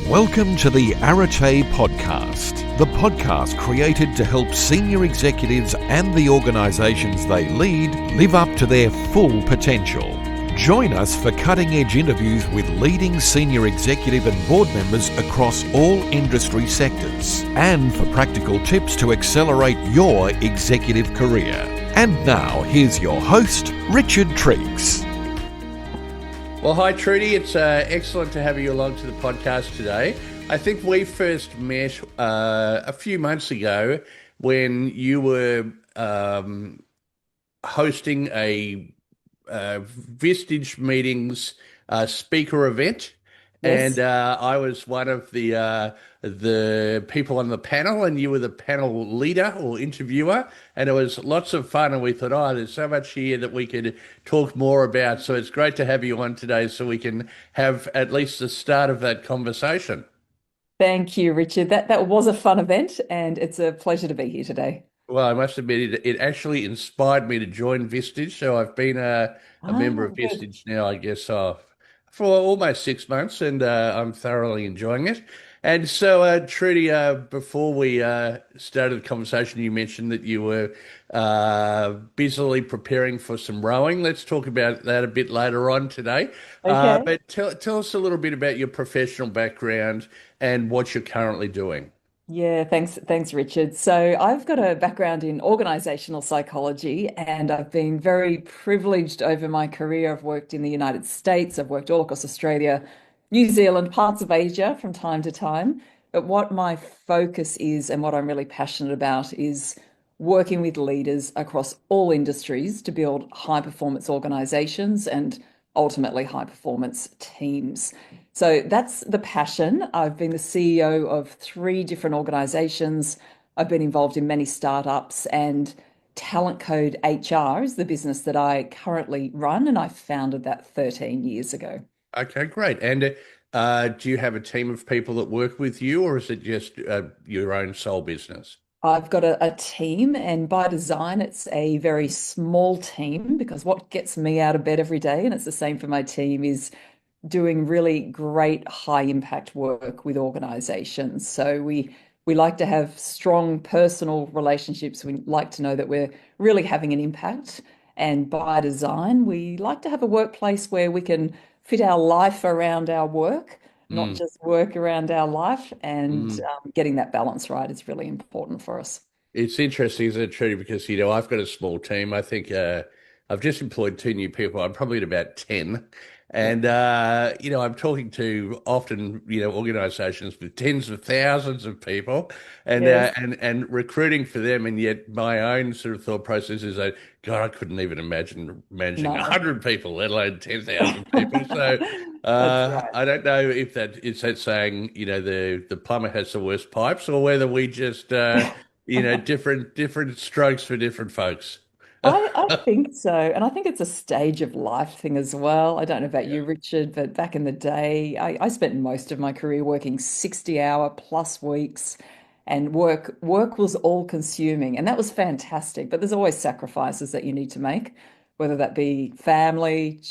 Welcome to the Arete Podcast, the podcast created to help senior executives and the organisations they lead live up to their full potential. Join us for cutting-edge interviews with leading senior executive and board members across all industry sectors, and for practical tips to accelerate your executive career. And now, here's your host, Richard Triggs. Well, hi, Trudy. It's excellent to have you along to the podcast today. I think we first met a few months ago when you were hosting a Vistage Meetings speaker event. Yes. And I was one of the people on the panel, and you were the panel leader or interviewer, and it was lots of fun. And we thought, there's so much here that we could talk more about. So it's great to have you on today so we can have at least the start of that conversation. Thank you, Richard. That was a fun event, and it's a pleasure to be here today. Well, I must admit, it actually inspired me to join Vistage. So I've been a member of Vistage now, I guess, for almost 6 months, and I'm thoroughly enjoying it. And so, Trudy, before we started the conversation, you mentioned that you were busily preparing for some rowing. Let's talk about that a bit later on today. Okay. But tell us a little bit about your professional background and what you're currently doing. Yeah, thanks, Richard. So I've got a background in organizational psychology, and I've been very privileged over my career. I've worked in the United States, I've worked all across Australia, New Zealand, parts of Asia from time to time. But what my focus is and what I'm really passionate about is working with leaders across all industries to build high-performance organizations and ultimately high-performance teams. So that's the passion. I've been the CEO of 3 different organizations. I've been involved in many startups, and Talent Code HR is the business that I currently run, and I founded that 13 years ago. Okay, great. And do you have a team of people that work with you, or is it just your own sole business? I've got a team, and by design, it's a very small team, because what gets me out of bed every day, and it's the same for my team, is doing really great high impact work with organizations. So we like to have strong personal relationships. We like to know that we're really having an impact. And by design, we like to have a workplace where we can fit our life around our work, not just work around our life. And getting that balance right is really important for us. It's interesting, isn't it, Trudy? Because, I've got a small team. I think I've just employed 2 new people. I'm probably at about 10. And, I'm talking to often, organizations with tens of thousands of people and, yes. And recruiting for them. And yet my own sort of thought process is that, God, I couldn't even imagine managing 100 people, let alone 10,000 people. So right. I don't know if it's that saying, the plumber has the worst pipes, or whether we just, different strokes for different folks. I think so. And I think it's a stage of life thing as well. I don't know about you, Richard, but back in the day, I spent most of my career working 60-hour plus weeks, and work was all consuming, and that was fantastic. But there's always sacrifices that you need to make, whether that be family,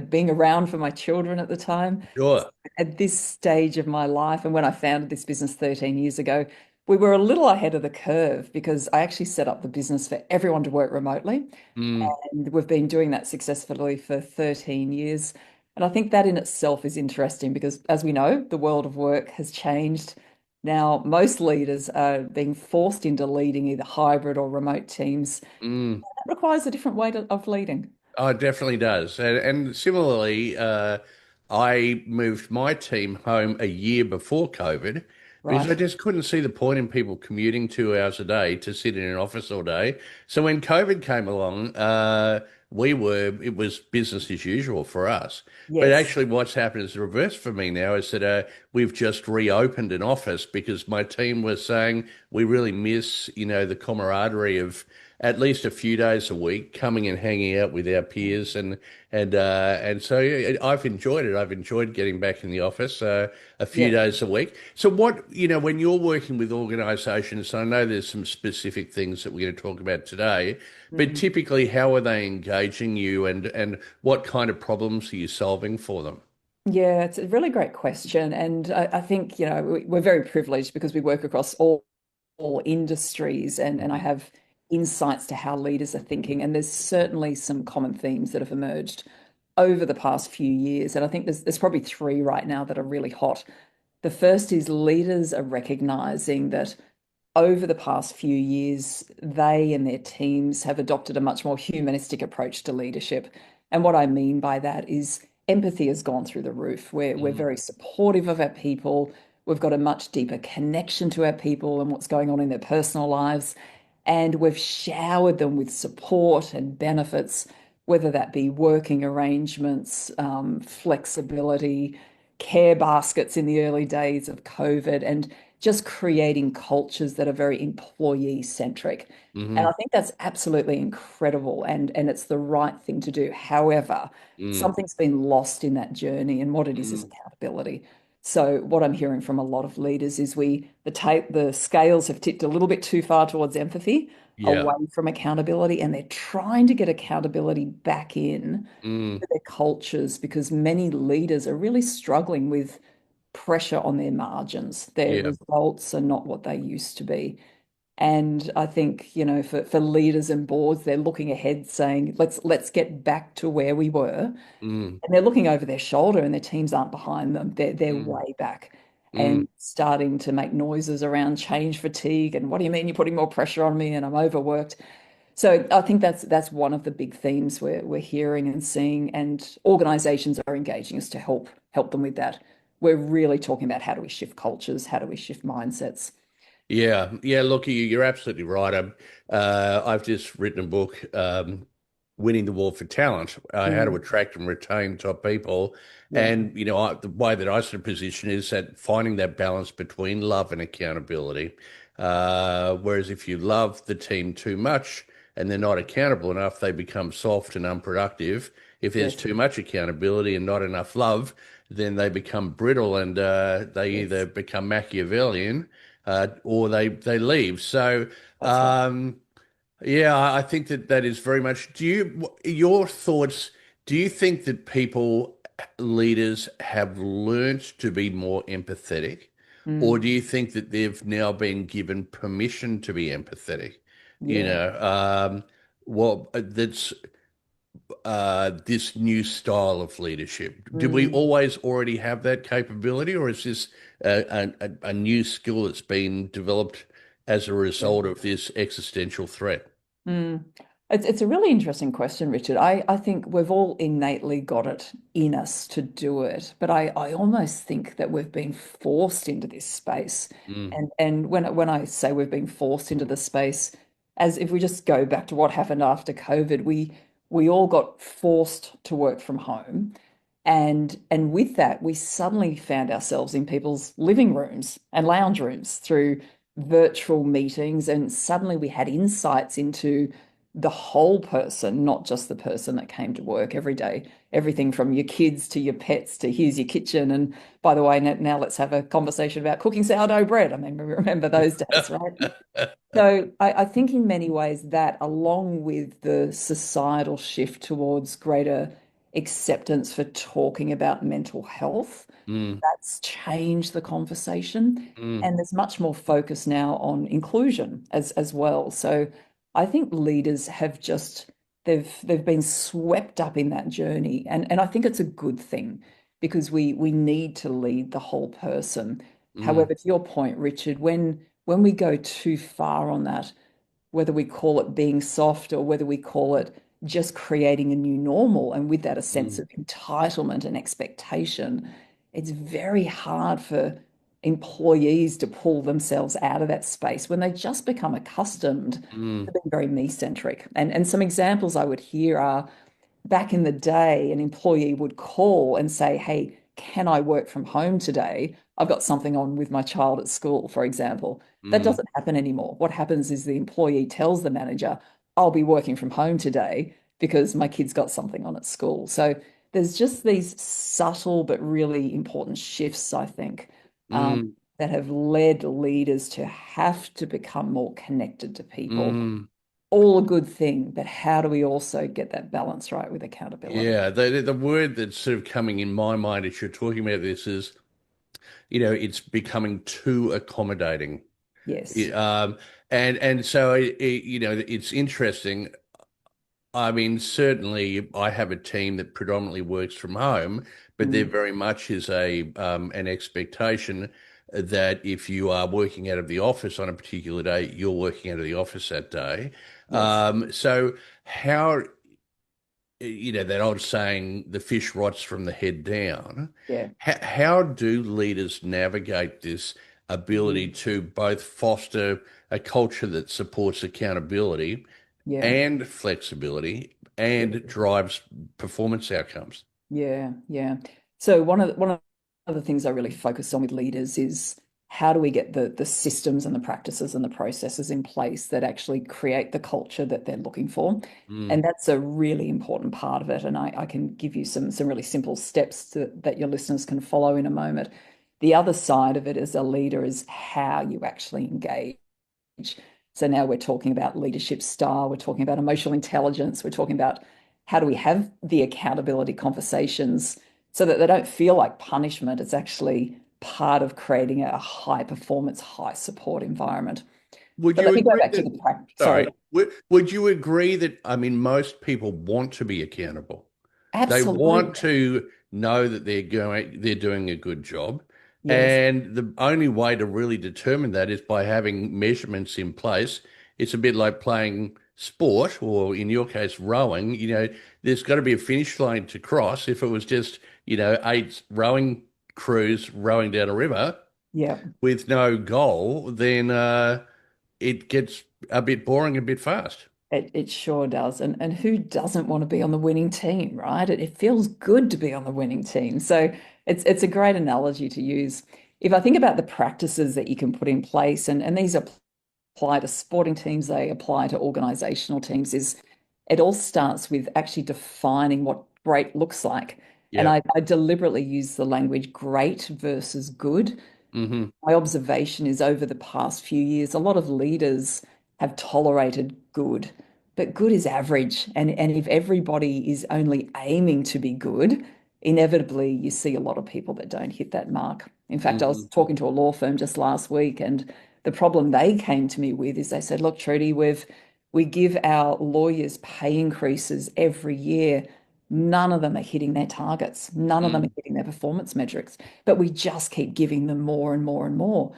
being around for my children at the time. Sure. At this stage of my life, and when I founded this business 13 years ago, we were a little ahead of the curve, because I actually set up the business for everyone to work remotely. And we've been doing that successfully for 13 years. And I think that in itself is interesting, because as we know, the world of work has changed. Now, most leaders are being forced into leading either hybrid or remote teams. That requires a different way of leading. Oh, it definitely does. And similarly, I moved my team home a year before COVID. Because I just couldn't see the point in people commuting 2 hours a day to sit in an office all day. So when COVID came along, it was business as usual for us. Yes. But actually what's happened is the reverse for me now, is that we've just reopened an office, because my team was saying we really miss, the camaraderie of at least a few days a week coming and hanging out with our peers, and so I've enjoyed it. I've enjoyed getting back in the office a few days a week. So what, when you're working with organisations, I know there's some specific things that we're going to talk about today, but typically how are they engaging you, and what kind of problems are you solving for them? Yeah, it's a really great question. And I think, we're very privileged because we work across all industries and I Mhm. have insights to how leaders are thinking. And there's certainly some common themes that have emerged over the past few years. And I think there's probably three right now that are really hot. The first is leaders are recognizing that over the past few years, they and their teams have adopted a much more humanistic approach to leadership. And what I mean by that is empathy has gone through the roof. We're Mm, very supportive of our people. We've got a much deeper connection to our people and what's going on in their personal lives. And we've showered them with support and benefits, whether that be working arrangements, flexibility, care baskets in the early days of COVID, and just creating cultures that are very employee centric. And I mhm, think that's absolutely incredible and it's the right thing to do. However, mm, something's been lost in that journey, and what it is mm. accountability. So what I'm hearing from a lot of leaders is the scales have tipped a little bit too far towards empathy, Yeah. away from accountability, and they're trying to get accountability back in Mm, to their cultures because many leaders are really struggling with pressure on their margins. Their yeah. results are not what they used to be. And I think, for leaders and boards, they're looking ahead saying, let's get back to where we were. Mm, And they're looking over their shoulder and their teams aren't behind them. They're mm, way back mm. and starting to make noises around change fatigue and what do you mean you're putting more pressure on me and I'm overworked. So I think that's one of the big themes we're hearing and seeing, and organizations are engaging us to help them with that. We're really talking about how do we shift cultures, how do we shift mindsets. Yeah, yeah. Look, you're absolutely right. I've just written a book, "Winning the War for Talent," how to Mm, attract and retain top people. yeah. And the way that I sort of position is that finding that balance between love and accountability. Whereas if you love the team too much and they're not accountable enough, they become soft and unproductive. If there's Yes. too much accountability and not enough love, then they become brittle and they either Yes. become Machiavellian or they leave. So That's right. yeah, I think that that is very much. Your thoughts? Do you think that leaders have learnt to be more empathetic, or Mm, do you think that they've now been given permission to be empathetic? You yeah. know, well, that's this new style of leadership? Did we Mm. always already have that capability, or is this a new skill that's been developed as a result Yeah. of this existential threat? Mm. It's a really interesting question, Richard. I think we've all innately got it in us to do it, but I almost think that we've been forced into this space. Mm, And when I say we've been forced into the space, as if we just go back to what happened after COVID, we all got forced to work from home. And with that, we suddenly found ourselves in people's living rooms and lounge rooms through virtual meetings, and suddenly we had insights into the whole person, not just the person that came to work every day. Everything from your kids to your pets to here's your kitchen. And by the way, now let's have a conversation about cooking sourdough bread. I mean, we remember those days, right? So I think in many ways that, along with the societal shift towards greater acceptance for talking about mental health, mm, that's changed the conversation. mm, And there's much more focus now on inclusion as well. So I think leaders have just they've been swept up in that journey. And I think it's a good thing because we need to lead the whole person. mm, However, to your point, Richard, when we go too far on that, whether we call it being soft or whether we call it just creating a new normal, and with that, a sense mm, of entitlement and expectation, it's very hard for employees to pull themselves out of that space when they just become accustomed to mm, being very me-centric. And some examples I would hear are back in the day, an employee would call and say, "Hey, can I work from home today? I've got something on with my child at school," for example. That mm, doesn't happen anymore. What happens is the employee tells the manager, "I'll be working from home today because my kid's got something on at school." So there's just these subtle but really important shifts, I think, um, mm, that have led leaders to have to become more connected to people. mm. all a good thing, but how do we also get that balance right with accountability? Yeah, the word that's sort of coming in my mind as you're talking about this is, it's becoming too accommodating. Yes. It, and so it's interesting. I mean, certainly I have a team that predominantly works from home, but there Mm, very much is a an expectation that if you are working out of the office on a particular day, you're working out of the office that day. yes. So how, that old saying, the fish rots from the head down. Yeah. How do leaders navigate this ability Mm, to both foster a culture that supports accountability yeah. and flexibility Yeah. and drives performance outcomes? Yeah. Yeah. So one of the things I really focus on with leaders is how do we get the systems and the practices and the processes in place that actually create the culture that they're looking for. Mm. And that's a really important part of it. And I can give you some really simple steps that your listeners can follow in a moment. The other side of it as a leader is how you actually engage. So now we're talking about leadership style, we're talking about emotional intelligence, we're talking about how do we have the accountability conversations so that they don't feel like punishment. It's actually part of creating a high performance, high support environment. Would But you let me go agree back to that, the practice. sorry, Sorry. would you agree that, I mean, most people want to be accountable? They want Absolutely. to know that they're doing a good job. Yes. And the only way to really determine that is by having measurements in place. It's a bit like playing sport, or in your case, rowing. There's got to be a finish line to cross. If it was just, eight rowing crews rowing down a river Yeah. with no goal, then it gets a bit boring a bit fast. It sure does. And who doesn't want to be on the winning team, right? It feels good to be on the winning team. So it's a great analogy to use. If I think about the practices that you can put in place, and these apply to sporting teams, they apply to organizational teams, is it all starts with actually defining what great looks like. And Yeah. I deliberately use the language great versus good. Hmm. My observation is over the past few years, a lot of leaders have tolerated good, but good is average. And if everybody is only aiming to be good, inevitably you see a lot of people that don't hit that mark. In fact, I was Hmm. talking to a law firm just last week, and the problem they came to me with is they said, look, Trudy, we give our lawyers pay increases every year. None of them are hitting their targets. None of them are Mm. hitting their performance metrics, but we just keep giving them more and more and more.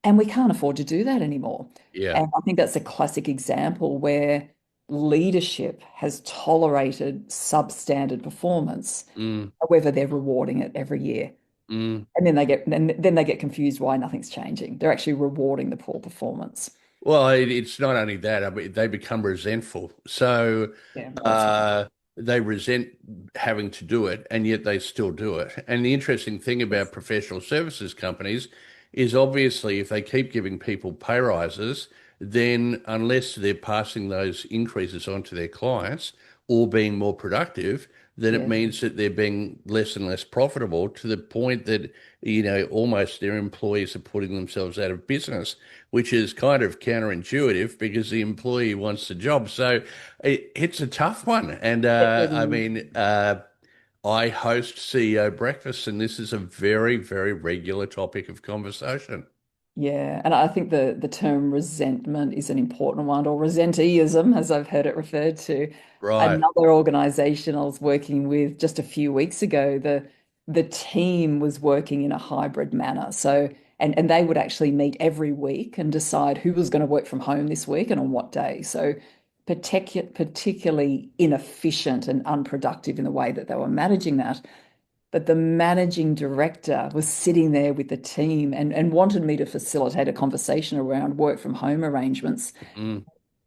And we can't afford to do that anymore. Yeah. And I think that's a classic example where leadership has tolerated substandard performance. Mm. However, they're rewarding it every year. Mm. And then they get confused why nothing's changing. They're actually rewarding the poor performance. Well, it's not only that, I mean, they become resentful. So Yeah, that's right. uh, they resent having to do it, and yet they still do it. And the interesting thing about professional services companies is obviously if they keep giving people pay rises, then unless they're passing those increases on to their clients or being more productive, then it Yeah. means that they're being less and less profitable to the point that, almost their employees are putting themselves out of business, which is kind of counterintuitive because the employee wants the job. So it's a tough one. And It I really is. mean, I host CEO breakfasts, and this is a very, very regular topic of conversation. Yeah, and I think the term resentment is an important one, or resenteeism, as I've heard it referred to. Right. Another organization I was working with just a few weeks ago, the team was working in a hybrid manner. So, and they would actually meet every week and decide who was going to work from home this week and on what day. So, particularly inefficient and unproductive in the way that they were managing that. But the managing director was sitting there with the team and wanted me to facilitate a conversation around work from home arrangements. Mm.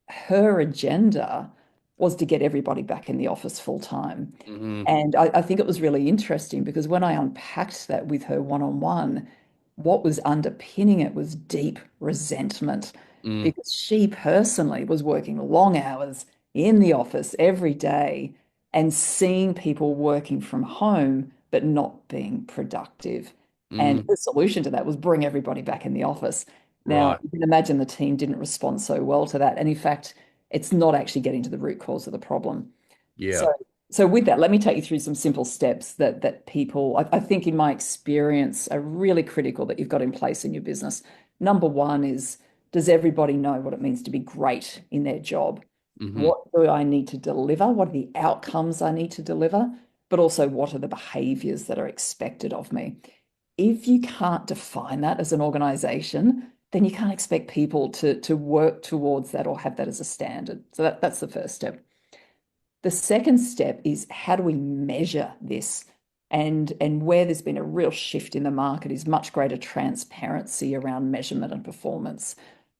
Her agenda was to get everybody back in the office full time. Hmm. And I think it was really interesting because when I unpacked that with her one on one, what was underpinning it was deep resentment Mm. because she personally was working long hours in the office every day and seeing people working from home but not being productive. And Mm. the solution to that was bring everybody back in the office. Now, Right. you can imagine the team didn't respond so well to that. And in fact, It's not actually getting to the root cause of the problem. Yeah. So with that, let me take you through some simple steps that people, I think in my experience, are really critical that you've got in place in your business. Number one is, does everybody know what it means to be great in their job? Mm-hmm. What do I need to deliver? What are the outcomes I need to deliver? But also, what are the behaviors that are expected of me? If you can't define that as an organization, then you can't expect people to work towards that or have that as a standard. So that's the first step. The second step is, how do we measure this? And where there's been a real shift in the market is much greater transparency around measurement and performance.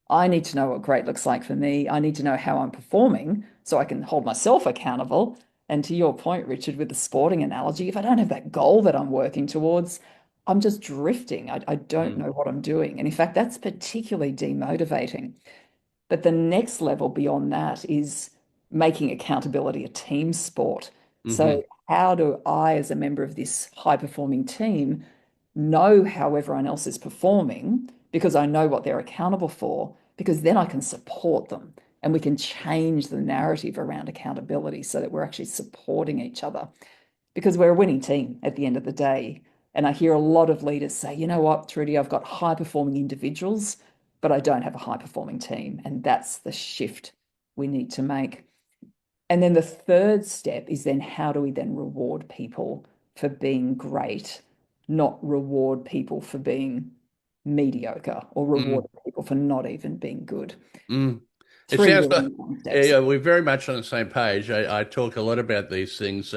I need to know what great looks like for me. I need to know how I'm performing so I can hold myself accountable. And to your point, Richard, with the sporting analogy, if I don't have that goal that I'm working towards, I'm just drifting. I don't know what I'm doing. And in fact, that's particularly demotivating. But the next level beyond that is making accountability a team sport. Mm-hmm. So, how do I, as a member of this high performing team, know how everyone else is performing because I know what they're accountable for? Because then I can support them and we can change the narrative around accountability so that we're actually supporting each other, because we're a winning team at the end of the day. And I hear a lot of leaders say, you know what, Trudy, I've got high performing individuals, but I don't have a high performing team. And that's the shift we need to make. And then the third step is, then how do we then reward people for being great, not reward people for being mediocre or reward people for not even being good? Mm. It Three sounds really like important steps. yeah, we're very much on the same page. I talk a lot about these things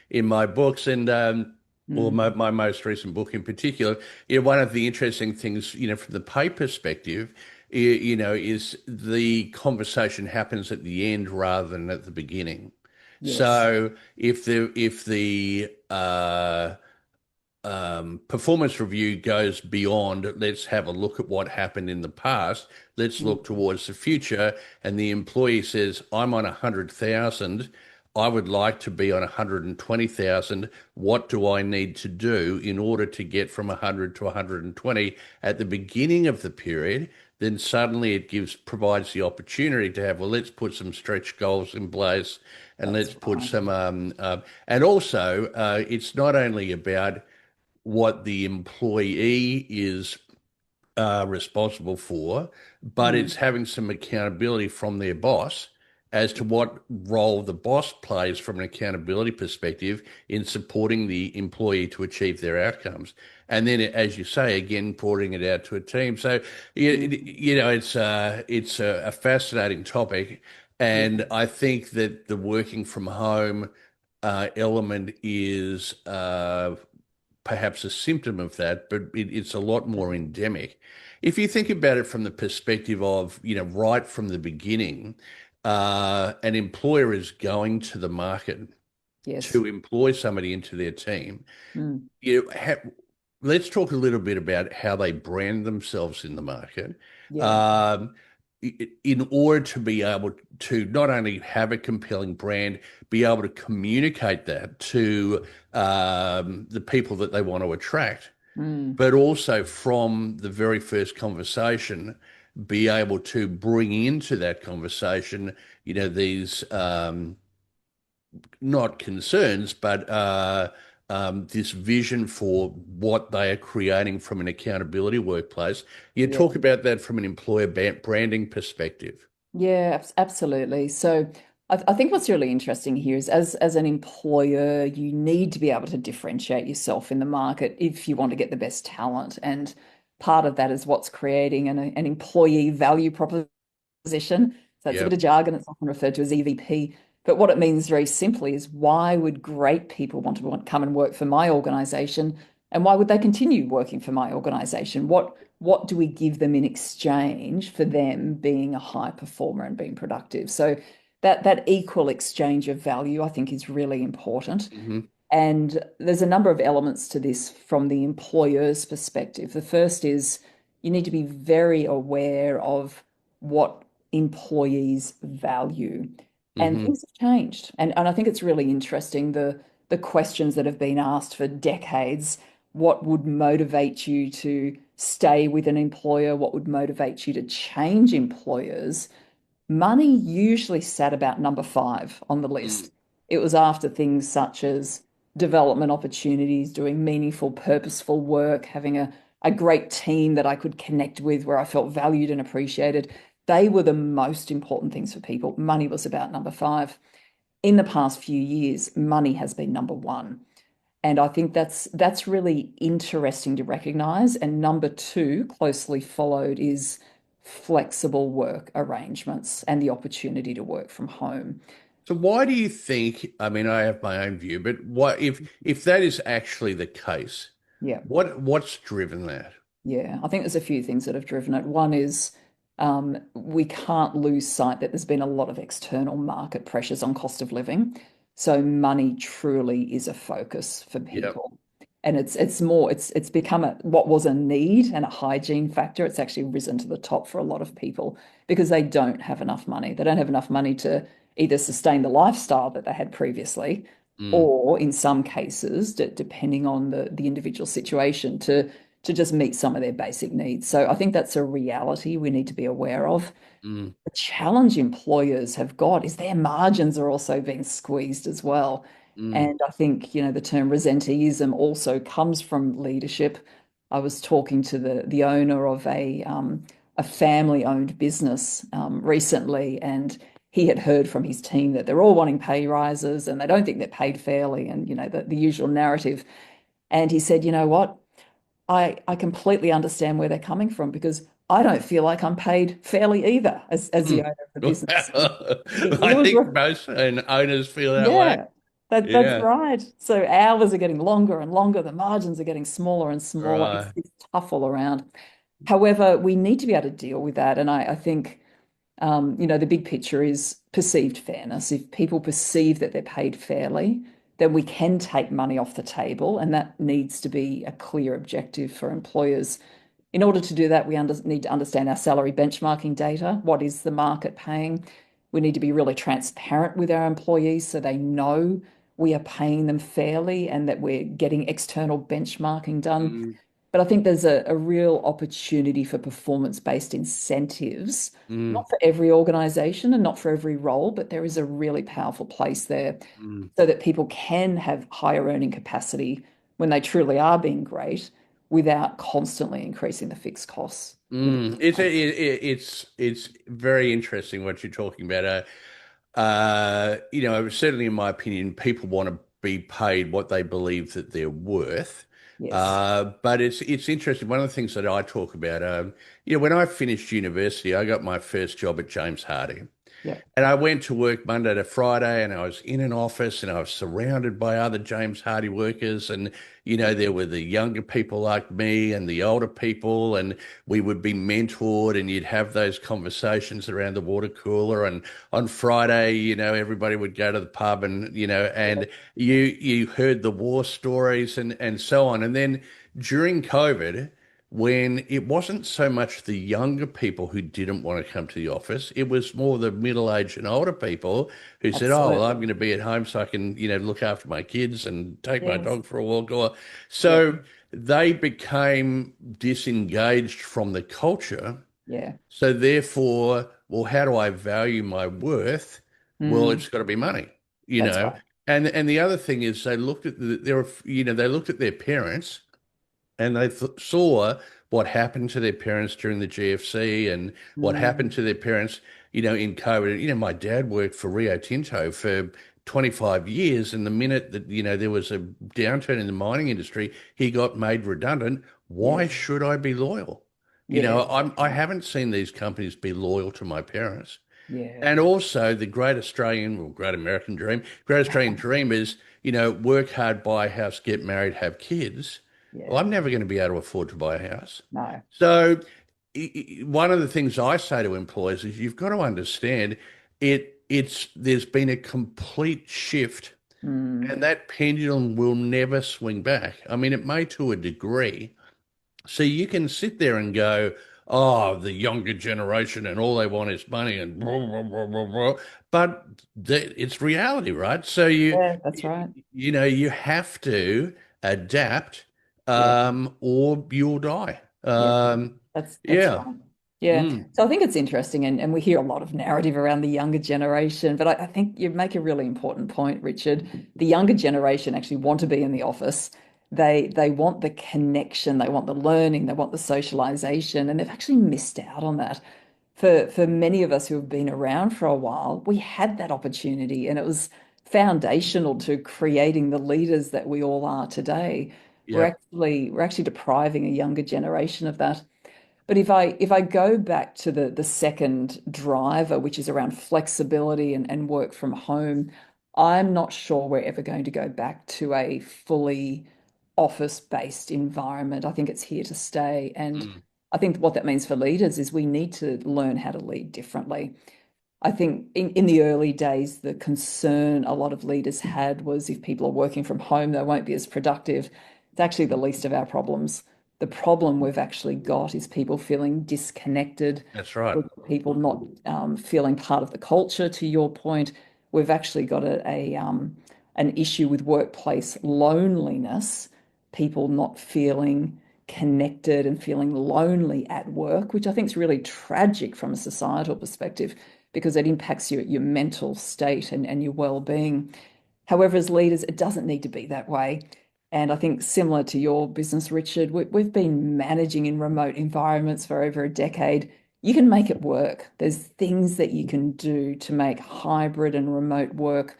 in my books, and or my most recent book in particular. One of the interesting things, from the pay perspective, is the conversation happens at the end rather than at the beginning. Yes. So if the performance review goes beyond, let's have a look at what happened in the past, let's look towards the future, and the employee says, I'm on 100,000, I would like to be on 120,000. What do I need to do in order to get from 100 to 120 at the beginning of the period? Then suddenly it provides the opportunity to have, well, let's put some stretch goals in place, and That's let's put right. some and also it's not only about what the employee is responsible for, but it's having some accountability from their boss as to what role the boss plays from an accountability perspective in supporting the employee to achieve their outcomes. And then, as you say, again, pouring it out to a team. So, it's a fascinating topic. And I think that the working from home element is perhaps a symptom of that, but it's a lot more endemic. If you think about it from the perspective of, right from the beginning, an employer is going to the market Yes. to employ somebody into their team. Mm. Let's talk a little bit about how they brand themselves in the market. Yeah. Um, in order to be able to not only have a compelling brand, be able to communicate that to the people that they want to attract, Mm. but also from the very first conversation, be able to bring into that conversation, these not concerns, but this vision for what they are creating from an accountability workplace. You Yeah. talk about that from an employer branding perspective. Yeah, absolutely. So I think what's really interesting here is, as an employer, you need to be able to differentiate yourself in the market if you want to get the best talent. And part of that is what's creating an employee value proposition. So it's a bit Yep. of jargon. It's often referred to as EVP. But what it means very simply is, why would great people want to come and work for my organization? And why would they continue working for my organization? What do we give them in exchange for them being a high performer and being productive? So that equal exchange of value, I think, is really important. Mm-hmm. And there's a number of elements to this from the employer's perspective. The first is, you need to be very aware of what employees value. And Mm-hmm. things have changed. And I think it's really interesting, the questions that have been asked for decades. What would motivate you to stay with an employer? What would motivate you to change employers? money usually sat about number 5 on the Mm, list. It was after things such as development opportunities, doing meaningful, purposeful work, having a great team that I could connect with where I felt valued and appreciated. They were the most important things for people. Money was about number 5. In the past few years, money has been number 1. And I think that's really interesting to recognize. And number 2, closely followed, is flexible work arrangements and the opportunity to work from home. So why do you think, I mean, I have my own view, but what if that is actually the case, Yeah. what's driven that? Yeah, I think there's a few things that have driven it. One is we can't lose sight that there's been a lot of external market pressures on cost of living. So money truly is a focus for Yep. people. And it's become what was a need and a hygiene factor. It's actually risen to the top for a lot of people because they don't have enough money. They don't have enough money to either sustain the lifestyle that they had previously, Mm, or in some cases, depending on the individual situation, to just meet some of their basic needs. So I think that's a reality we need to be aware of. mm, The challenge employers have got is their margins are also being squeezed as well. mm, And I think, the term resenteeism also comes from leadership. I was talking to the owner of a family-owned business recently, and he had heard from his team that they're all wanting pay rises and they don't think they're paid fairly, and the usual narrative. And he said, you know what? I completely understand where they're coming from because I don't feel like I'm paid fairly either as the mm. owner of the business. He I was, think most owners feel that way. yeah, that's Yeah, right. So hours are getting longer and longer. The margins are getting smaller and smaller. right. It's tough all around. However, we need to be able to deal with that. And I think, the big picture is perceived fairness. If people perceive that they're paid fairly, then we can take money off the table, and that needs to be a clear objective for employers. In order to do that, we need to understand our salary benchmarking data. What is the market paying? We need to be really transparent with our employees so they know we are paying them fairly and that we're getting external benchmarking done. Mm, But I think there's a real opportunity for performance-based incentives, mm, not for every organization and not for every role, but there is a really powerful place there mm. so that people can have higher earning capacity when they truly are being great without constantly increasing the fixed costs. It's very interesting what you're talking about. Certainly in my opinion, people want to be paid what they believe that they're worth. Yes. But it's interesting. One of the things that I talk about, when I finished university, I got my first job at James Hardie. Yeah. And I went to work Monday to Friday, and I was in an office and I was surrounded by other James Hardie workers. And, there were the younger people like me and the older people, and we would be mentored, and you'd have those conversations around the water cooler. And on Friday, everybody would go to the pub and you heard the war stories and so on. And then during COVID, when it wasn't so much the younger people who didn't want to come to the office, it was more the middle-aged and older people who said, "Oh, well, I'm Absolutely. going to be at home so I can, look after my kids and take my Yes. dog for a walk." Or Yeah. so they became disengaged from the culture. Yeah. So therefore, well, how do I value my worth? Well, Mm, it's got to be money, you that's know. right. And the other thing is they looked at they looked at their parents and they saw what happened to their parents during the GFC and what happened Mm, to their parents, in COVID. My dad worked for Rio Tinto for 25 years, and the minute that, there was a downturn in the mining industry, he got made redundant. Why yeah. should I be loyal? Yeah. I haven't seen these companies be loyal to my parents. Yeah. And also the great Australian, well, great American dream, great Australian dream is, work hard, buy a house, get married, have kids. Well, Yeah. I'm never going to be able to afford to buy a house. No. So one of the things I say to employers is you've got to understand there's been a complete shift, Mm, and that pendulum will never swing back. I mean, it may to a degree. So you can sit there and go, "Oh, the younger generation and all they want is money and blah, blah, blah, blah, blah." But it's reality, right? So yeah, that's right. you have to adapt, Yeah. or you'll die. Yeah. That's Yeah. right. Yeah. Mm, So I think it's interesting, and we hear a lot of narrative around the younger generation, but I think you make a really important point, Richard. The younger generation actually want to be in the office. They want the connection, they want the learning, they want the socialization, and they've actually missed out on that. For many of us who have been around for a while, we had that opportunity, and it was foundational to creating the leaders that we all are today. yep. We're actually depriving a younger generation of that. But if I go back to the second driver, which is around flexibility and work from home, I'm not sure we're ever going to go back to a fully office-based environment. I think it's here to stay. And Mm, I think what that means for leaders is we need to learn how to lead differently. I think in the early days, the concern a lot of leaders had was if people are working from home, they won't be as productive. It's actually the least of our problems. The problem we've actually got is people feeling disconnected, that's right. with people not feeling part of the culture, to your point. We've actually got an issue with workplace loneliness, people not feeling connected and feeling lonely at work, which I think is really tragic from a societal perspective because it impacts your mental state and your well-being. However, as leaders, it doesn't need to be that way. And I think similar to your business, Richard, we've been managing in remote environments for over a decade. You can make it work. There's things that you can do to make hybrid and remote work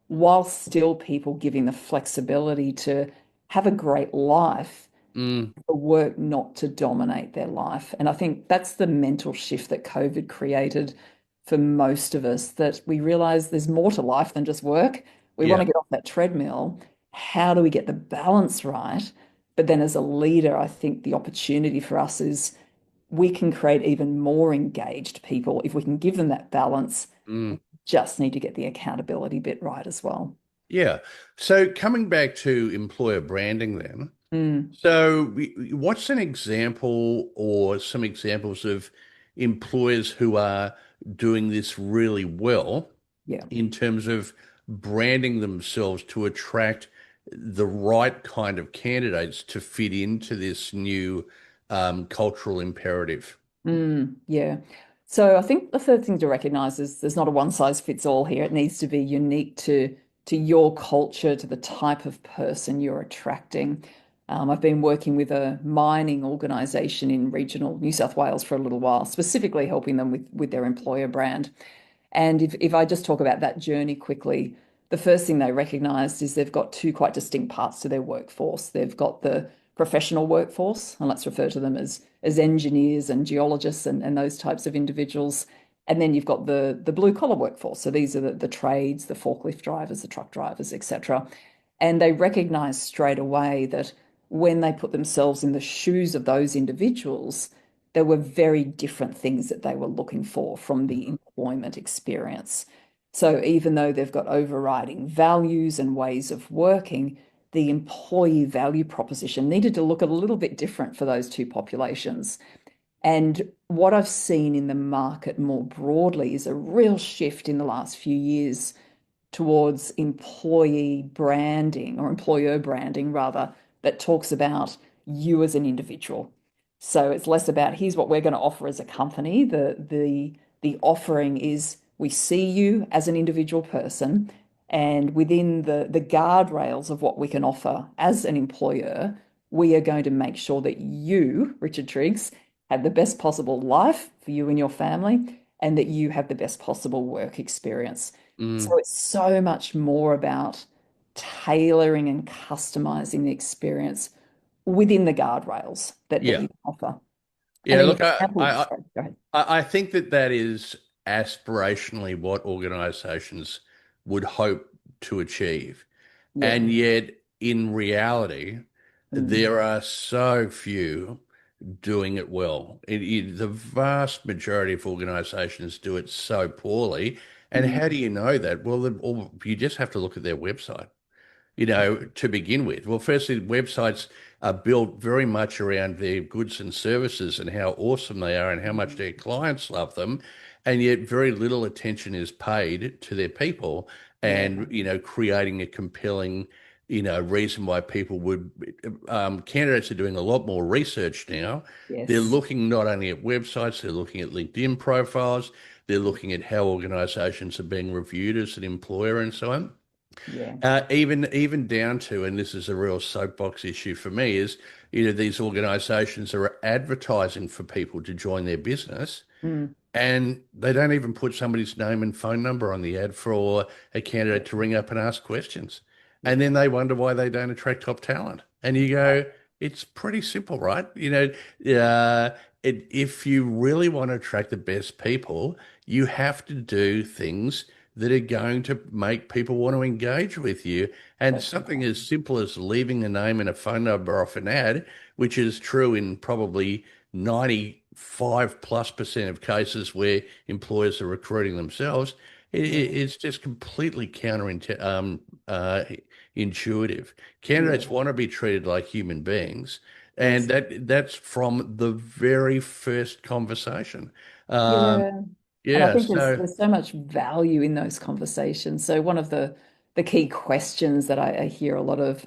while still people giving the flexibility to have a great life, Mm, for work not to dominate their life. And I think that's the mental shift that COVID created for most of us, that we realize there's more to life than just work. We want yeah. to get off that treadmill. How do we get the balance right? But then as a leader, I think the opportunity for us is we can create even more engaged people if we can give them that balance. Mm. Just need to get the accountability bit right as well. Yeah. So coming back to employer branding then, Mm, so what's an example or some examples of employers who are doing this really well yeah. in terms of branding themselves to attract the right kind of candidates to fit into this new cultural imperative? Yeah. So I think the third thing to recognize is there's not a one size fits all here. It needs to be unique to your culture, to the type of person you're attracting. I've been working with a mining organization in regional New South Wales for a little while, specifically helping them with their employer brand. And if I just talk about that journey quickly, the first thing they recognized is they've got two quite distinct parts to their workforce. They've got the professional workforce, and let's refer to them as engineers and geologists and those types of individuals. And then you've got the blue collar workforce. So these are the trades, the forklift drivers, the truck drivers, etc. And they recognize straight away that when they put themselves in the shoes of those individuals, there were very different things that they were looking for from the employment experience. So even though they've got overriding values and ways of working, the employee value proposition needed to look a little bit different for those two populations. And what I've seen in the market more broadly is a real shift in the last few years towards employee branding, or employer branding rather, that talks about you as an individual. So it's less about here's what we're going to offer as a company. The offering is we see you as an individual person, and within the guardrails of what we can offer as an employer, we are going to make sure that you, Richard Triggs, have the best possible life for you and your family, and that you have the best possible work experience. So Mm. it's so much more about tailoring and customizing the experience within the guardrails that Yeah. you offer. And Yeah. then Look, your examples, sorry, go ahead. I think that is aspirationally what organizations would hope to achieve. Yeah. And yet, in reality, Mm, there are so few doing it well. The vast majority of organizations do it so poorly. And mm, how do you know that? Well, you just have to look at their website, to begin with. Well, firstly, websites are built very much around their goods and services and how awesome they are and how much their clients love them. And yet very little attention is paid to their people yeah. and, creating a compelling reason why people would, candidates are doing a lot more research now. They're Yes. looking not only at websites, they're looking at LinkedIn profiles, they're looking at how organisations are being reviewed as an employer and so on. Yeah. Even down to, and this is a real soapbox issue for me, is these organisations are advertising for people to join their business, Mm. and they don't even put somebody's name and phone number on the ad for a candidate to ring up and ask questions. And Yeah. then they wonder why they don't attract top talent. And you go, it's pretty simple, right? If you really want to attract the best people, you have to do things that are going to make people want to engage with you. And That's something right. as simple as leaving a name and a phone number off an ad, which is true in probably 95+% of cases where employers are recruiting themselves, Yeah. it's just completely intuitive. Candidates Yeah. want to be treated like human beings, and Yes. that's from the very first conversation. Um, Yeah. And I yeah, think there's so there's so much value in those conversations. So one of the key questions that I hear a lot of,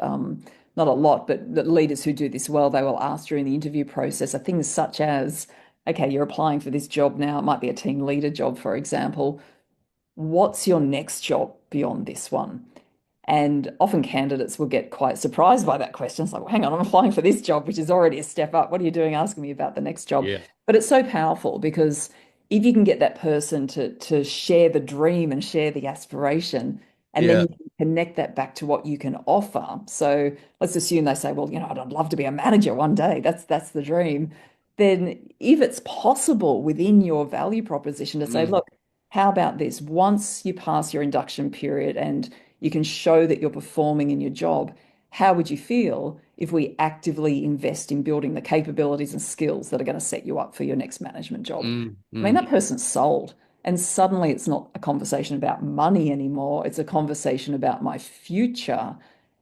not a lot, but the leaders who do this well, they will ask during the interview process are things such as, okay, you're applying for this job now. It might be a team leader job, for example. What's your next job beyond this one? And often candidates will get quite surprised by that question. It's like, well, hang on, I'm applying for this job, which is already a step up. What are you doing asking me about the next job? yeah. But it's so powerful because if you can get that person to share the dream and share the aspiration, and then Yeah. you can connect that back to what you can offer. So let's assume they say, well, I'd love to be a manager one day. That's the dream. Then if it's possible within your value proposition to say, Mm, look, how about this? Once you pass your induction period and you can show that you're performing in your job, how would you feel if we actively invest in building the capabilities and skills that are going to set you up for your next management job? mm, I mean, mm. that person's sold. And suddenly it's not a conversation about money anymore. It's a conversation about my future.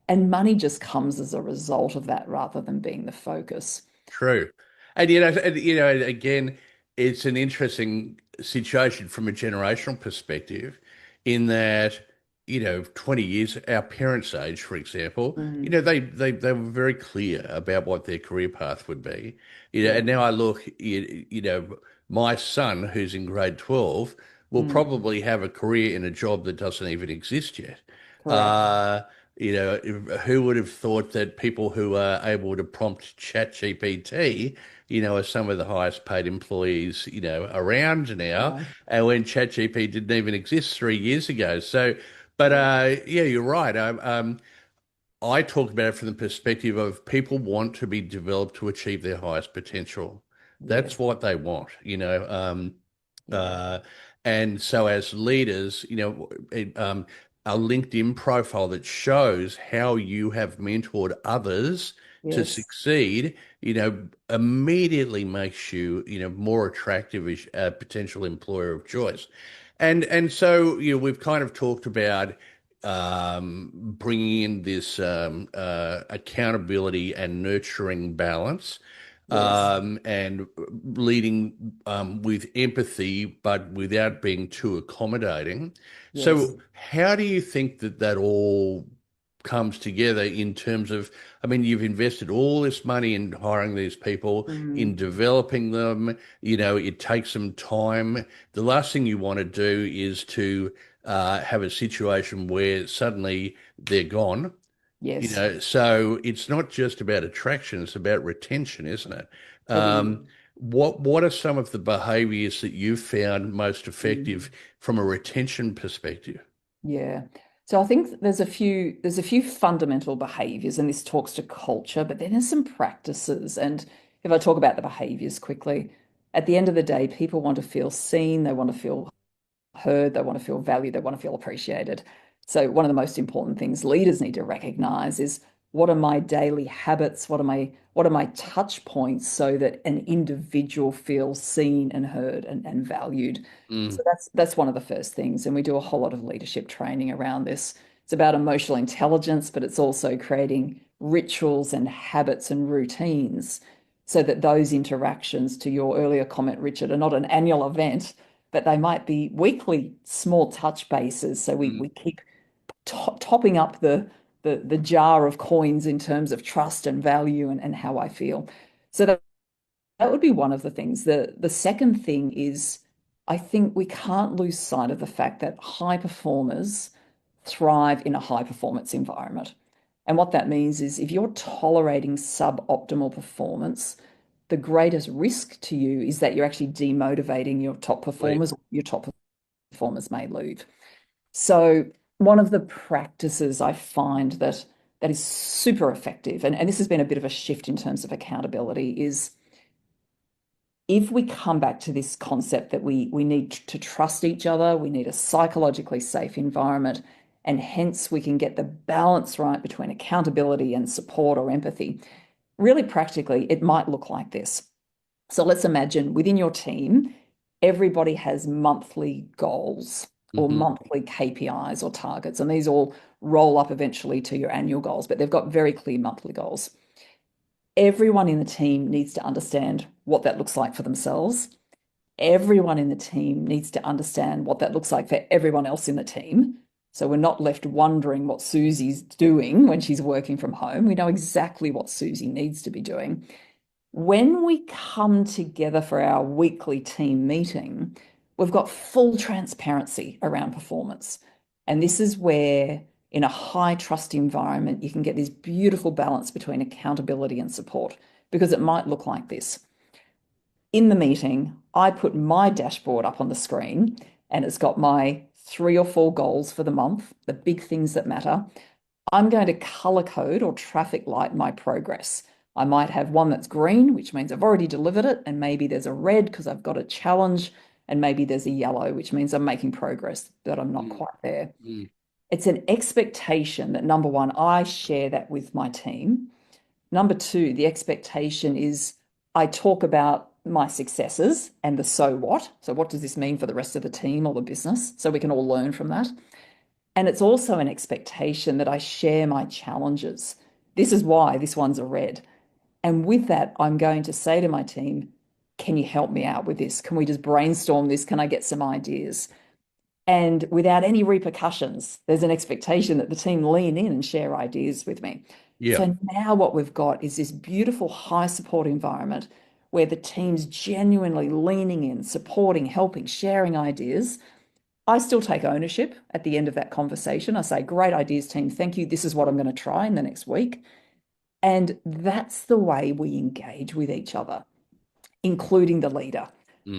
And money just comes as a result of that rather than being the focus. True. Again, it's an interesting situation from a generational perspective in that, 20 years, our parents' age, for example, Mm, they were very clear about what their career path would be. yeah. And now I look, my son, who's in grade 12, will Mm, probably have a career in a job that doesn't even exist yet. correct. Uh, who would have thought that people who are able to prompt ChatGPT, are some of the highest paid employees, around now, Yeah. and when ChatGPT didn't even exist 3 years ago. So, but Yeah. yeah, you're right. I talk about it from the perspective of people want to be developed to achieve their highest potential. That's Yes. what they want, Yeah. uh, and so as leaders, a LinkedIn profile that shows how you have mentored others to Yes. succeed, immediately makes you, more attractive as a potential employer of choice. And so, we've kind of talked about bringing in this accountability and nurturing balance, Yes. and leading with empathy, but without being too accommodating. Yes. So, how do you think that all comes together in terms of, I mean, you've invested all this money in hiring these people, in Mm, developing them, it takes some time. The last thing you want to do is to have a situation where suddenly they're gone. yes. So it's not just about attraction, it's about retention, isn't it? It is. What are some of the behaviors that you've found most Mm, effective from a retention perspective? yeah. So I think there's a few fundamental behaviors, and this talks to culture, but then there's some practices. And if I talk about the behaviors quickly, at the end of the day, people want to feel seen, they want to feel heard, they want to feel valued, they want to feel appreciated. So one of the most important things leaders need to recognize is what are my daily habits? What are my touch points so that an individual feels seen and heard and valued? Mm, So that's one of the first things. And we do a whole lot of leadership training around this. It's about emotional intelligence, but it's also creating rituals and habits and routines so that those interactions, to your earlier comment, Richard, are not an annual event, but they might be weekly small touch bases. So we mm, we keep topping up the jar of coins in terms of trust and value and how I feel. So that would be one of the things. The second thing is I think we can't lose sight of the fact that high performers thrive in a high performance environment. And what that means is if you're tolerating suboptimal performance, the greatest risk to you is that you're actually demotivating your top performers. Your top performers may leave. So one of the practices I find that is super effective, and this has been a bit of a shift in terms of accountability, is if we come back to this concept that we need to trust each other, we need a psychologically safe environment, and hence we can get the balance right between accountability and support or empathy. Really practically, it might look like this. So let's imagine within your team, everybody has monthly goals or monthly KPIs or targets, and these all roll up eventually to your annual goals, but they've got very clear monthly goals. Everyone in the team needs to understand what that looks like for themselves. Everyone in the team needs to understand what that looks like for everyone else in the team. So we're not left wondering what Susie's doing when she's working from home. We know exactly what Susie needs to be doing. When we come together for our weekly team meeting, we've got full transparency around performance. And this is where, in a high trust environment, you can get this beautiful balance between accountability and support, because it might look like this. In the meeting, I put my dashboard up on the screen, and it's got my 3 or 4 goals for the month, the big things that matter. I'm going to color code or traffic light my progress. I might have one that's green, which means I've already delivered it, and maybe there's a red because I've got a challenge, and maybe there's a yellow, which means I'm making progress, but I'm not quite there. It's an expectation that, number one, I share that with my team. Number two, the expectation is I talk about my successes and the so what. So what does this mean for the rest of the team or the business? So we can all learn from that. And it's also an expectation that I share my challenges. This is why this one's a red. And with that, I'm going to say to my team, can you help me out with this? Can we just brainstorm this? Can I get some ideas? And without any repercussions, there's an expectation that the team lean in and share ideas with me. Yeah. So now what we've got is this beautiful high support environment where the team's genuinely leaning in, supporting, helping, sharing ideas. I still take ownership at the end of that conversation. I say, great ideas, team. Thank you. This is what I'm going to try in the next week. And that's the way we engage with each other, including the leader.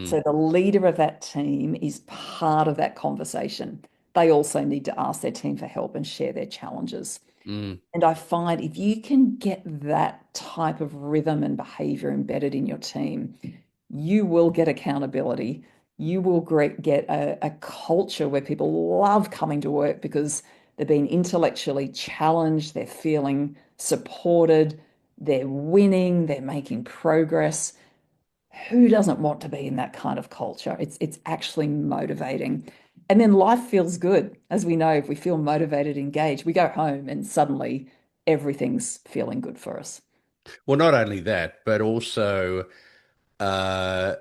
So the leader of that team is part of that conversation. They also need to ask their team for help and share their challenges. And I find if you can get that type of rhythm and behavior embedded in your team, you will get accountability. You will get a culture where people love coming to work because they're being intellectually challenged, they're feeling supported, they're winning, they're making progress. Who doesn't want to be in that kind of culture? It's actually motivating. And then life feels good. As we know, if we feel motivated, engaged, we go home and suddenly everything's feeling good for us. Well, not only that, but also there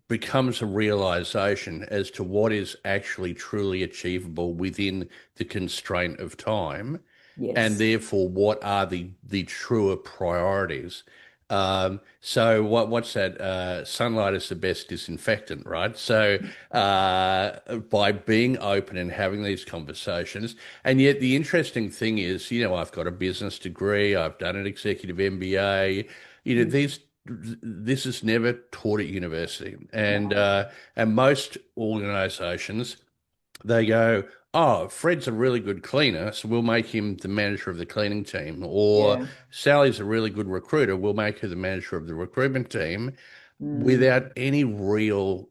becomes a realization as to what is actually truly achievable within the constraint of time, and therefore what are the truer priorities. So what's that? Sunlight is the best disinfectant, right? So by being open and having these conversations, and yet the interesting thing is, I've got a business degree, I've done an executive MBA, this is never taught at university, and most organisations, they go, oh, Fred's a really good cleaner, so we'll make him the manager of the cleaning team. Or Sally's a really good recruiter, we'll make her the manager of the recruitment team, without any real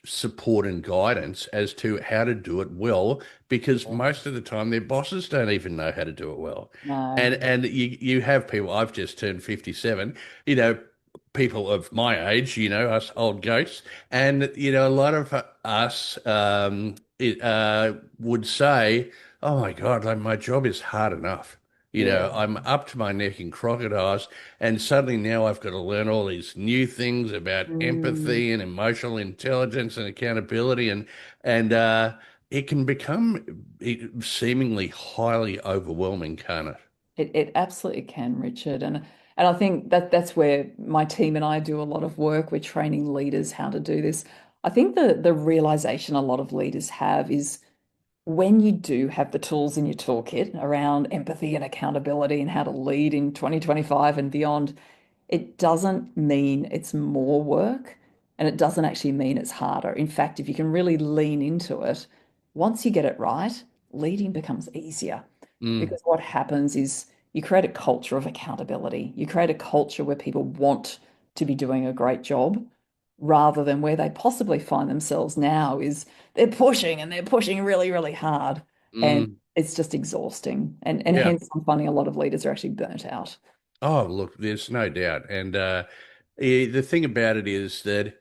support and guidance as to how to do it well, because most of the time their bosses don't even know how to do it well. No. And you have people, I've just turned 57, people of my age, us old goats, and a lot of us would say, "Oh my God, like my job is hard enough. I'm up to my neck in crocodiles, and suddenly now I've got to learn all these new things about empathy and emotional intelligence and accountability, and it can become seemingly highly overwhelming, can't it? It absolutely can, Richard. And I think that that's where my team and I do a lot of work. We're training leaders how to do this. I think the realization a lot of leaders have is when you do have the tools in your toolkit around empathy and accountability and how to lead in 2025 and beyond, it doesn't mean it's more work and it doesn't actually mean it's harder. In fact, if you can really lean into it, once you get it right, leading becomes easier Mm, because what happens is you create a culture of accountability. You create a culture where people want to be doing a great job rather than where they possibly find themselves now is they're pushing and they're pushing really, really hard. And mm, it's just exhausting. And yeah. hence I'm finding a lot of leaders are actually burnt out. Oh, look, there's no doubt. And the thing about it is that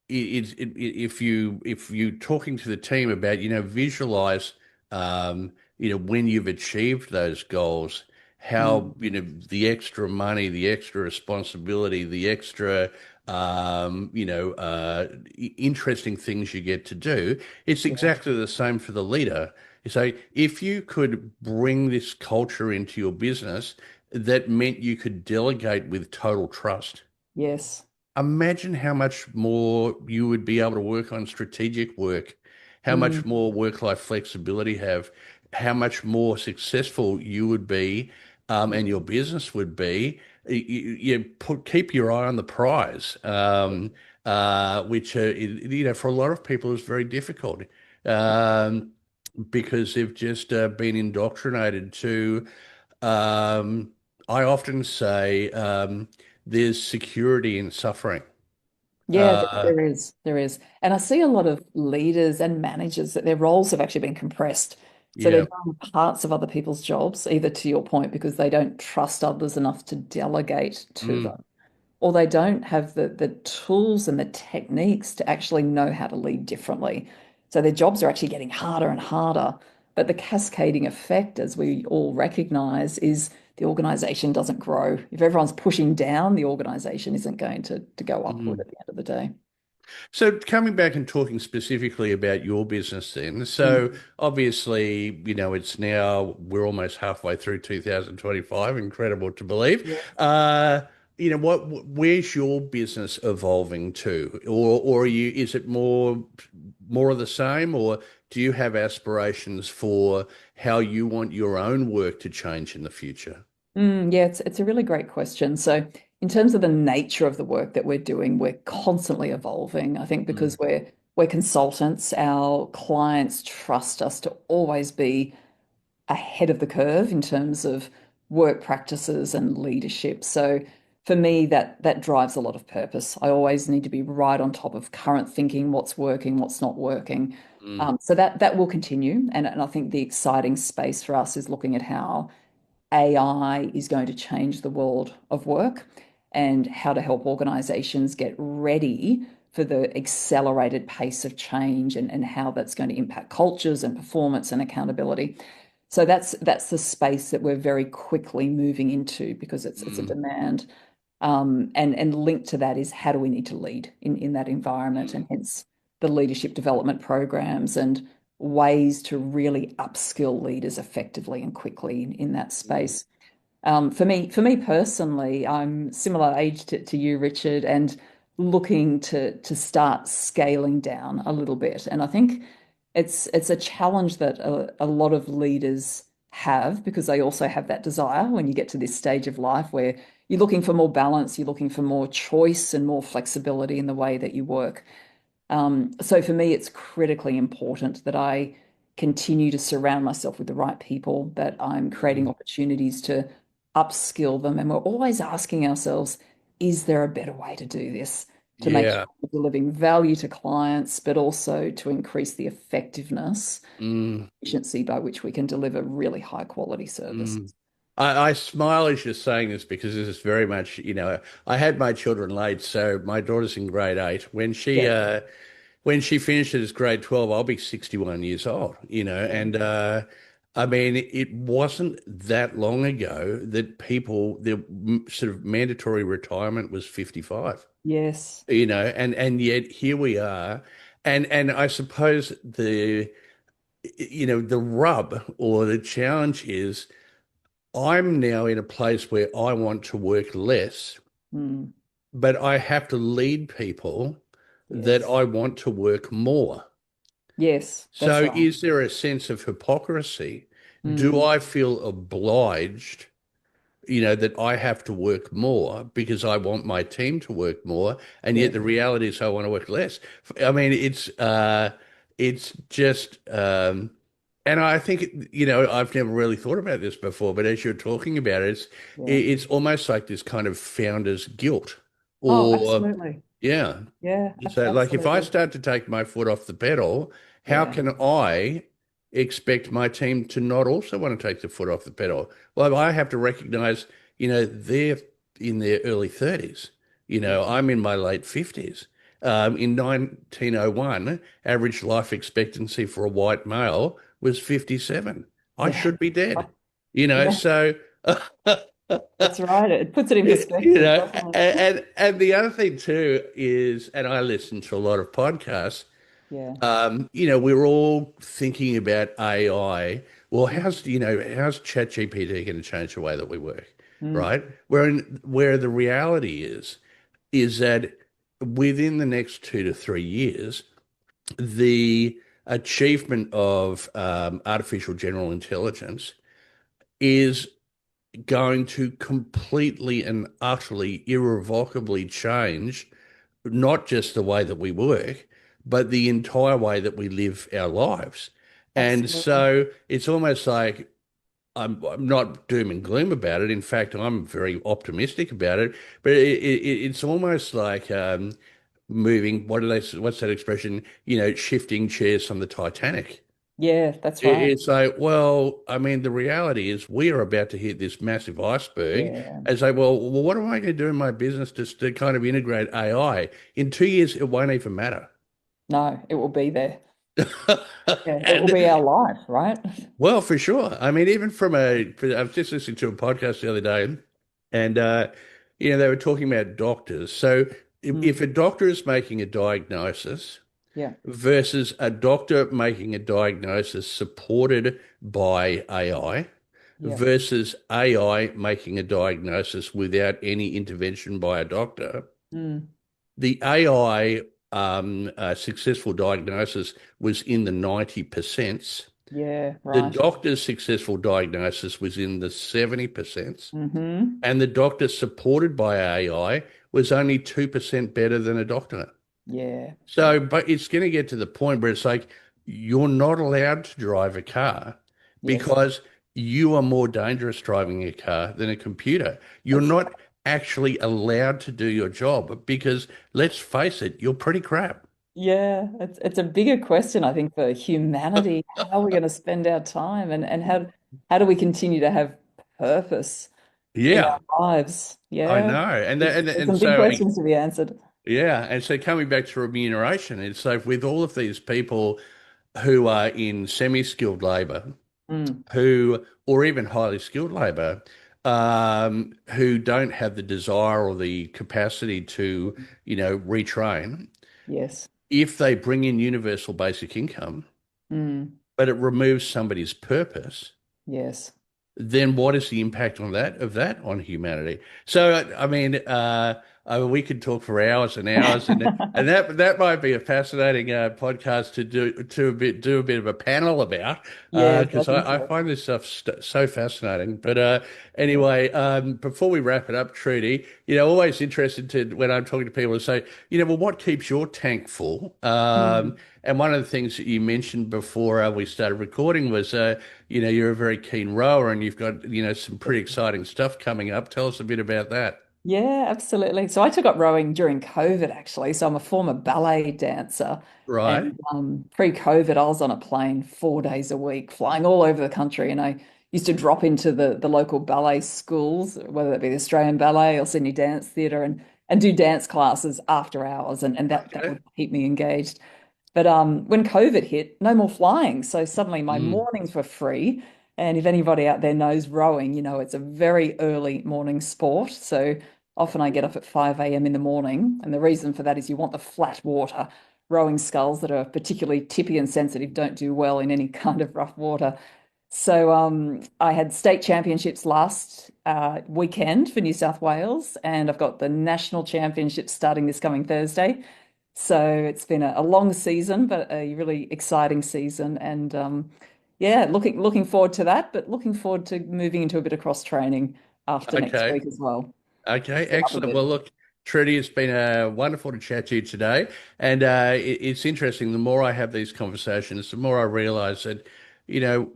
if you talking to the team about visualize when you've achieved those goals, how Mm, the extra money, the extra responsibility, the extra interesting things you get to do. It's yeah. exactly the same for the leader. So if you could bring this culture into your business, that meant you could delegate with total trust. Yes. Imagine how much more you would be able to work on strategic work, how Mm, much more work-life flexibility have, how much more successful you would be, and your business would be. Keep your eye on the prize, which for a lot of people is very difficult, um, because they've just been indoctrinated to. Um, I often say there's security in suffering. yeah, Uh, there is. There is. And I see a lot of leaders and managers that their roles have actually been compressed. So they're yeah. doing parts of other people's jobs, either to your point, because they don't trust others enough to delegate to Mm, them, or they don't have the tools and the techniques to actually know how to lead differently. So their jobs are actually getting harder and harder. But the cascading effect, as we all recognize, is the organization doesn't grow. If everyone's pushing down, the organization isn't going to go upward mm. at the end of the day. So coming back and talking specifically about your business then, so Mm. obviously, it's now we're almost halfway through 2025, incredible to believe. Yeah. Where's your business evolving to? Or is it more of the same, or do you have aspirations for how you want your own work to change in the future? Yeah, it's a really great question. So, in terms of the nature of the work that we're doing, we're constantly evolving. I think Mm, because we're consultants, our clients trust us to always be ahead of the curve in terms of work practices and leadership. So, for me, that drives a lot of purpose. I always need to be right on top of current thinking, what's working, what's not working. mm, So that will continue, and I think the exciting space for us is looking at how AI is going to change the world of work and how to help organizations get ready for the accelerated pace of change and how that's going to impact cultures and performance and accountability. So that's the space that we're very quickly moving into because it's a mm, demand. And linked to that is how do we need to lead in that environment, and mm, hence the leadership development programs and ways to really upskill leaders effectively and quickly in that mm, space. For me personally, I'm similar age to you, Richard, and looking to start scaling down a little bit. And I think it's a challenge that a lot of leaders have because they also have that desire when you get to this stage of life where you're looking for more balance, you're looking for more choice and more flexibility in the way that you work. So for me, it's critically important that I continue to surround myself with the right people, that I'm creating mm. opportunities to upskill them. And we're always asking ourselves, is there a better way to do this to make sure Yeah. we're delivering value to clients, but also to increase the effectiveness, Mm. efficiency by which we can deliver really high quality service? Mm. I smile as you're saying this because this is very much, I had my children late, so my daughter's in grade 8. Yeah. When she finishes grade 12, I'll be 61 years old, and I mean, it wasn't that long ago that the sort of mandatory retirement was 55. Yes. And yet here we are. And I suppose the rub or the challenge is I'm now in a place where I want to work less, Mm, but I have to lead people that yes. I want to work more. Yes, that's So right. is there a sense of hypocrisy? Do Mm, I feel obliged, that I have to work more because I want my team to work more, and yet yes. the reality is I want to work less. I mean, it's just, and I think, I've never really thought about this before, but as you're talking about it, Yeah. it's almost like this kind of founder's guilt, Oh, or absolutely. yeah. Yeah, So, like, if I absolutely. start to take my foot off the pedal, how Yeah. can I expect my team to not also want to take the foot off the pedal? Well, I have to recognize, they're in their early 30s. Yeah. I'm in my late 50s. In 1901, average life expectancy for a white male was 57. I Yeah. should be dead. Yeah, So that's right. It puts it in you perspective, know, doesn't it? and the other thing too is, and I listen to a lot of podcasts. Yeah. We're all thinking about AI. Well, Mm, how's ChatGPT going to change the way that we work, mm, right? Where the reality is that within the next 2 to 3 years, the achievement of artificial general intelligence is going to completely and utterly, irrevocably change not just the way that we work, but the entire way that we live our lives. And absolutely. so it's almost like I'm not doom and gloom about it. In fact, I'm very optimistic about it. But it's almost like moving. What's that expression? Shifting chairs from the Titanic. Yeah, that's right. It's like, well, I mean, the reality is we are about to hit this massive iceberg Yeah. and say, well, what am I going to do in my business to kind of integrate AI? In 2 years, it won't even matter. No, it will be there. Yeah, it will And be our life, right? well, for sure. I mean, even I was just listening to a podcast the other day, and they were talking about doctors. So if Mm, a doctor is making a diagnosis yeah. versus a doctor making a diagnosis supported by AI Yeah. versus AI making a diagnosis without any intervention by a doctor, Mm, the AI successful diagnosis was in the 90%. yeah, The right. doctor's successful diagnosis was in the 70%, Mm-hmm. and the doctor supported by AI was only 2% better than a doctor. Yeah. Yeah. So, but it's going to get to the point where it's like you're not allowed to drive a car Yes. because you are more dangerous driving a car than a computer. You're That's not right. actually allowed to do your job because let's face it, you're pretty crap. Yeah, it's a bigger question, I think, for humanity. How are we going to spend our time and how do we continue to have purpose in Yeah, our lives? I Yeah. know. And It's, that, and it's and some big so questions to be answered. yeah, and so coming back to remuneration, it's like with all of these people who are in semi-skilled labor, Mm, or even highly skilled labor, who don't have the desire or the capacity to, retrain. yes. If they bring in universal basic income, Mm, but it removes somebody's purpose, yes. then what is the impact of that on humanity? So, we could talk for hours and hours, and that might be a fascinating podcast to do a bit of a panel about Yes, I because think I so. find this stuff so fascinating. But anyway, before we wrap it up, Trudy, always interested to when I'm talking to people to say, well, what keeps your tank full? Mm. And one of the things that you mentioned before we started recording was, you're a very keen rower and you've got, some pretty exciting stuff coming up. Tell us a bit about that. Yeah, absolutely. So I took up rowing during COVID, actually. So I'm a former ballet dancer. Right. And pre-COVID, I was on a plane 4 days a week, flying all over the country. And I used to drop into the local ballet schools, whether that be the Australian Ballet or Sydney Dance Theatre, and do dance classes after hours. And that Okay. would keep me engaged. But when COVID hit, no more flying. So suddenly my Mm. mornings were free. And if anybody out there knows rowing, it's a very early morning sport. So often I get up at 5 a.m. in the morning. And the reason for that is you want the flat water rowing sculls that are particularly tippy and sensitive don't do well in any kind of rough water. So I had state championships last weekend for New South Wales, and I've got the national championships starting this coming Thursday. So it's been a long season, but a really exciting season, and yeah, looking forward to that. But looking forward to moving into a bit of cross training after next Okay. week as well. Okay, Set up a excellent. bit. Well, look, Trudy, it's been wonderful to chat to you today. And it's interesting, the more I have these conversations, the more I realize that, you know,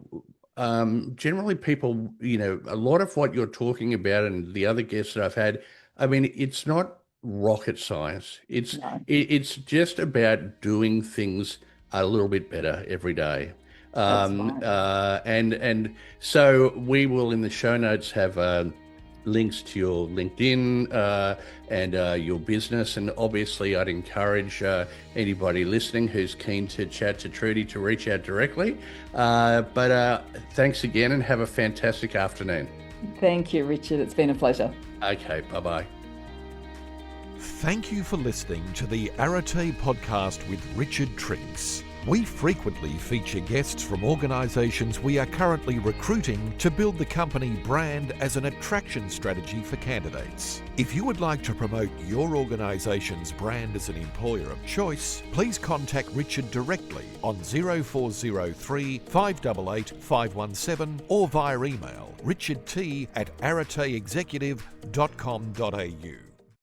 generally people, a lot of what you're talking about and the other guests that I've had, I mean, it's not rocket science. No, It's just about doing things a little bit better every day. that's right. And so we will in the show notes have links to your LinkedIn and your business. And obviously, I'd encourage anybody listening who's keen to chat to Trudy to reach out directly. But thanks again and have a fantastic afternoon. Thank you, Richard. It's been a pleasure. Okay, bye-bye. Thank you for listening to the Arete Podcast with Richard Triggs. We frequently feature guests from organisations we are currently recruiting to build the company brand as an attraction strategy for candidates. If you would like to promote your organisation's brand as an employer of choice, please contact Richard directly on 0403 588 517 or via email richardt@areteexecutive.com.au.